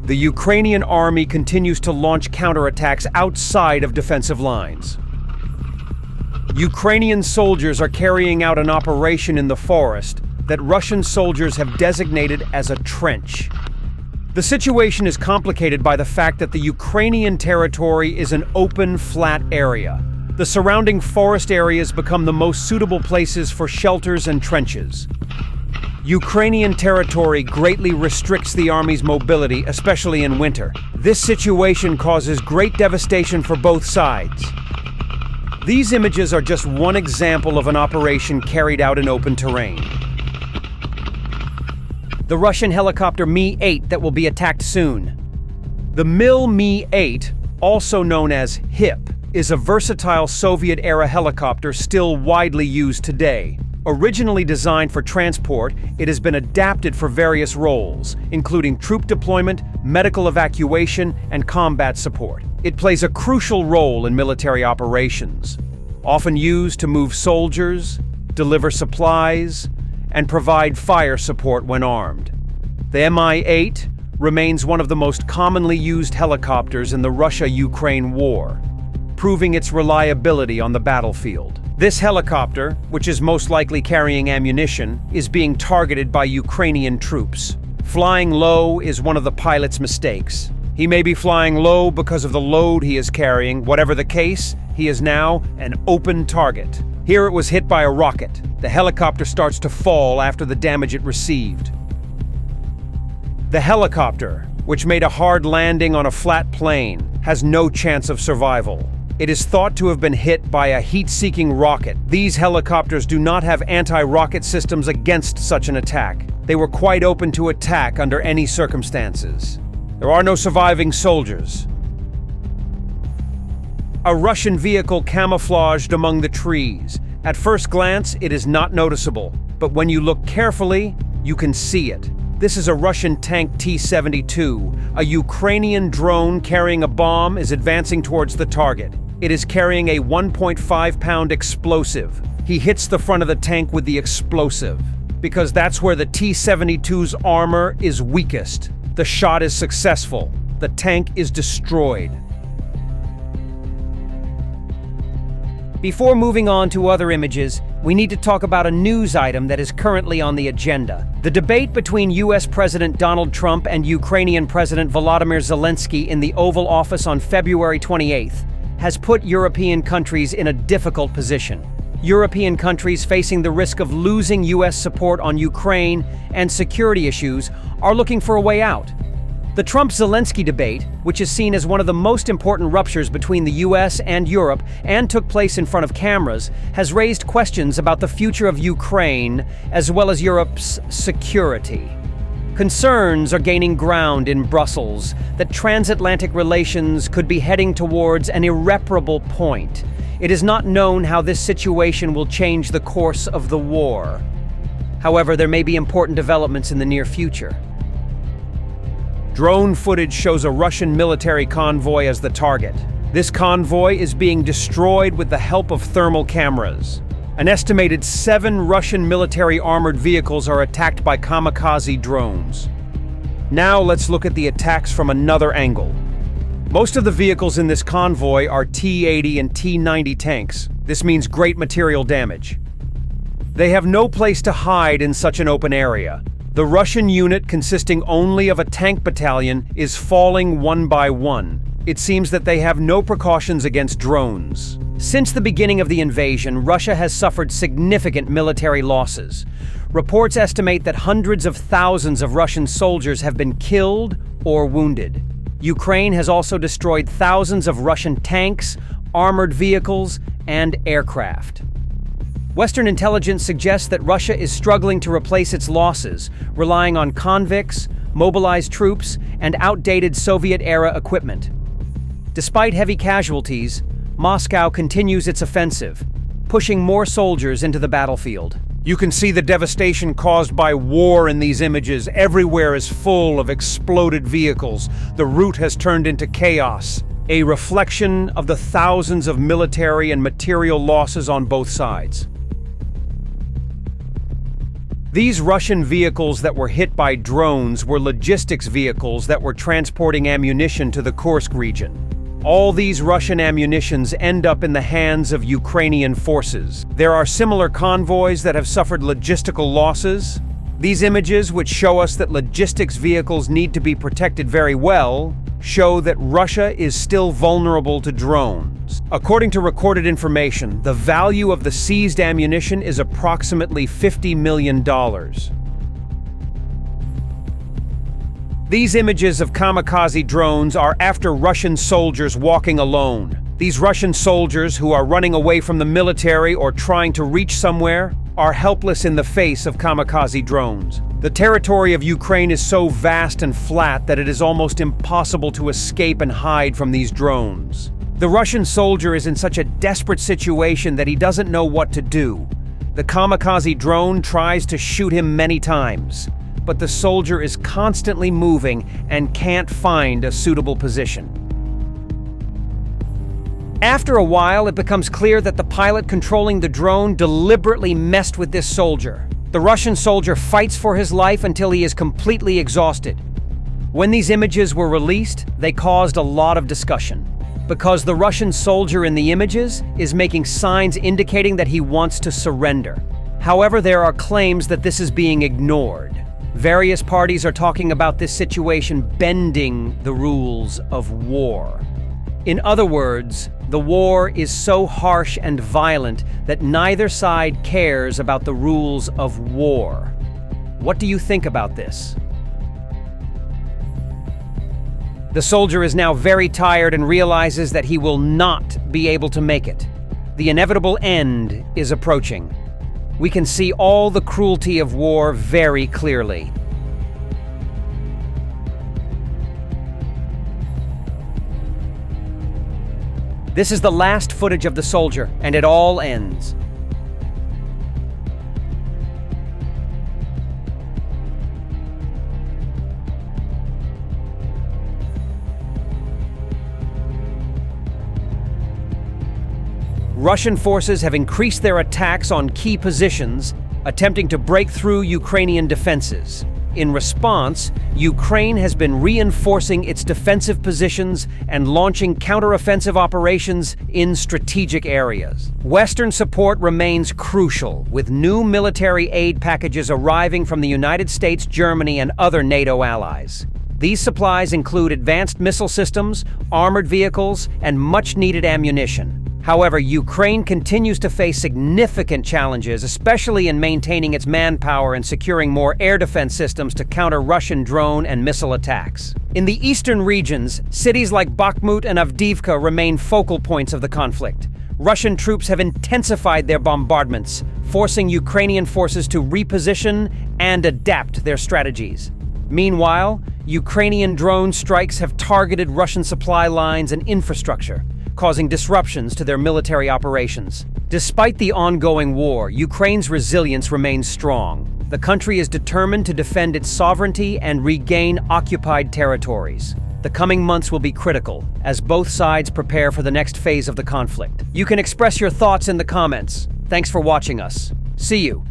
The Ukrainian army continues to launch counterattacks outside of defensive lines. Ukrainian soldiers are carrying out an operation in the forest that Russian soldiers have designated as a trench. The situation is complicated by the fact that the Ukrainian territory is an open, flat area. The surrounding forest areas become the most suitable places for shelters and trenches. Ukrainian territory greatly restricts the army's mobility, especially in winter. This situation causes great devastation for both sides. These images are just one example of an operation carried out in open terrain. The Russian helicopter Mi-8 that will be attacked soon. The Mi-8, also known as HIP, is a versatile Soviet-era helicopter still widely used today. Originally designed for transport, it has been adapted for various roles, including troop deployment, medical evacuation, and combat support. It plays a crucial role in military operations, often used to move soldiers, deliver supplies, and provide fire support when armed. The Mi-8 remains one of the most commonly used helicopters in the Russia-Ukraine war, proving its reliability on the battlefield. This helicopter, which is most likely carrying ammunition, is being targeted by Ukrainian troops. Flying low is one of the pilot's mistakes. He may be flying low because of the load he is carrying. Whatever the case, he is now an open target. Here it was hit by a rocket. The helicopter starts to fall after the damage it received. The helicopter, which made a hard landing on a flat plain, has no chance of survival. It is thought to have been hit by a heat-seeking rocket. These helicopters do not have anti-rocket systems against such an attack. They were quite open to attack under any circumstances. There are no surviving soldiers. A Russian vehicle camouflaged among the trees. At first glance, it is not noticeable, but when you look carefully, you can see it. This is a Russian tank T-72. A Ukrainian drone carrying a bomb is advancing towards the target. It is carrying a 1.5-pound explosive. He hits the front of the tank with the explosive, because that's where the T-72's armor is weakest. The shot is successful. The tank is destroyed. Before moving on to other images, we need to talk about a news item that is currently on the agenda. The debate between US President Donald Trump and Ukrainian President Volodymyr Zelensky in the Oval Office on February 28th has put European countries in a difficult position. European countries facing the risk of losing US support on Ukraine and security issues are looking for a way out. The Trump-Zelensky debate, which is seen as one of the most important ruptures between the US and Europe and took place in front of cameras, has raised questions about the future of Ukraine as well as Europe's security. Concerns are gaining ground in Brussels that transatlantic relations could be heading towards an irreparable point. It is not known how this situation will change the course of the war. However, there may be important developments in the near future. Drone footage shows a Russian military convoy as the target. This convoy is being destroyed with the help of thermal cameras. An estimated 7 Russian military armored vehicles are attacked by kamikaze drones. Now let's look at the attacks from another angle. Most of the vehicles in this convoy are T-80 and T-90 tanks. This means great material damage. They have no place to hide in such an open area. The Russian unit, consisting only of a tank battalion, is falling one by one. It seems that they have no precautions against drones. Since the beginning of the invasion, Russia has suffered significant military losses. Reports estimate that hundreds of thousands of Russian soldiers have been killed or wounded. Ukraine has also destroyed thousands of Russian tanks, armored vehicles, and aircraft. Western intelligence suggests that Russia is struggling to replace its losses, relying on convicts, mobilized troops, and outdated Soviet-era equipment. Despite heavy casualties, Moscow continues its offensive, pushing more soldiers into the battlefield. You can see the devastation caused by war in these images. Everywhere is full of exploded vehicles. The route has turned into chaos, a reflection of the thousands of military and material losses on both sides. These Russian vehicles that were hit by drones were logistics vehicles that were transporting ammunition to the Kursk region. All these Russian ammunitions end up in the hands of Ukrainian forces. There are similar convoys that have suffered logistical losses. These images, which show us that logistics vehicles need to be protected very well, show that Russia is still vulnerable to drones. According to recorded information, the value of the seized ammunition is approximately $50 million. These images of kamikaze drones are after Russian soldiers walking alone. These Russian soldiers, who are running away from the military or trying to reach somewhere, are helpless in the face of kamikaze drones. The territory of Ukraine is so vast and flat that it is almost impossible to escape and hide from these drones. The Russian soldier is in such a desperate situation that he doesn't know what to do. The kamikaze drone tries to shoot him many times, but the soldier is constantly moving and can't find a suitable position. After a while, it becomes clear that the pilot controlling the drone deliberately messed with this soldier. The Russian soldier fights for his life until he is completely exhausted. When these images were released, they caused a lot of discussion, because the Russian soldier in the images is making signs indicating that he wants to surrender. However, there are claims that this is being ignored. Various parties are talking about this situation bending the rules of war. In other words, the war is so harsh and violent that neither side cares about the rules of war. What do you think about this? The soldier is now very tired and realizes that he will not be able to make it. The inevitable end is approaching. We can see all the cruelty of war very clearly. This is the last footage of the soldier, and it all ends. Russian forces have increased their attacks on key positions, attempting to break through Ukrainian defenses. In response, Ukraine has been reinforcing its defensive positions and launching counteroffensive operations in strategic areas. Western support remains crucial, with new military aid packages arriving from the United States, Germany, and other NATO allies. These supplies include advanced missile systems, armored vehicles, and much-needed ammunition. However, Ukraine continues to face significant challenges, especially in maintaining its manpower and securing more air defense systems to counter Russian drone and missile attacks. In the eastern regions, cities like Bakhmut and Avdiivka remain focal points of the conflict. Russian troops have intensified their bombardments, forcing Ukrainian forces to reposition and adapt their strategies. Meanwhile, Ukrainian drone strikes have targeted Russian supply lines and infrastructure, causing disruptions to their military operations. Despite the ongoing war, Ukraine's resilience remains strong. The country is determined to defend its sovereignty and regain occupied territories. The coming months will be critical, as both sides prepare for the next phase of the conflict. You can express your thoughts in the comments. Thanks for watching us. See you.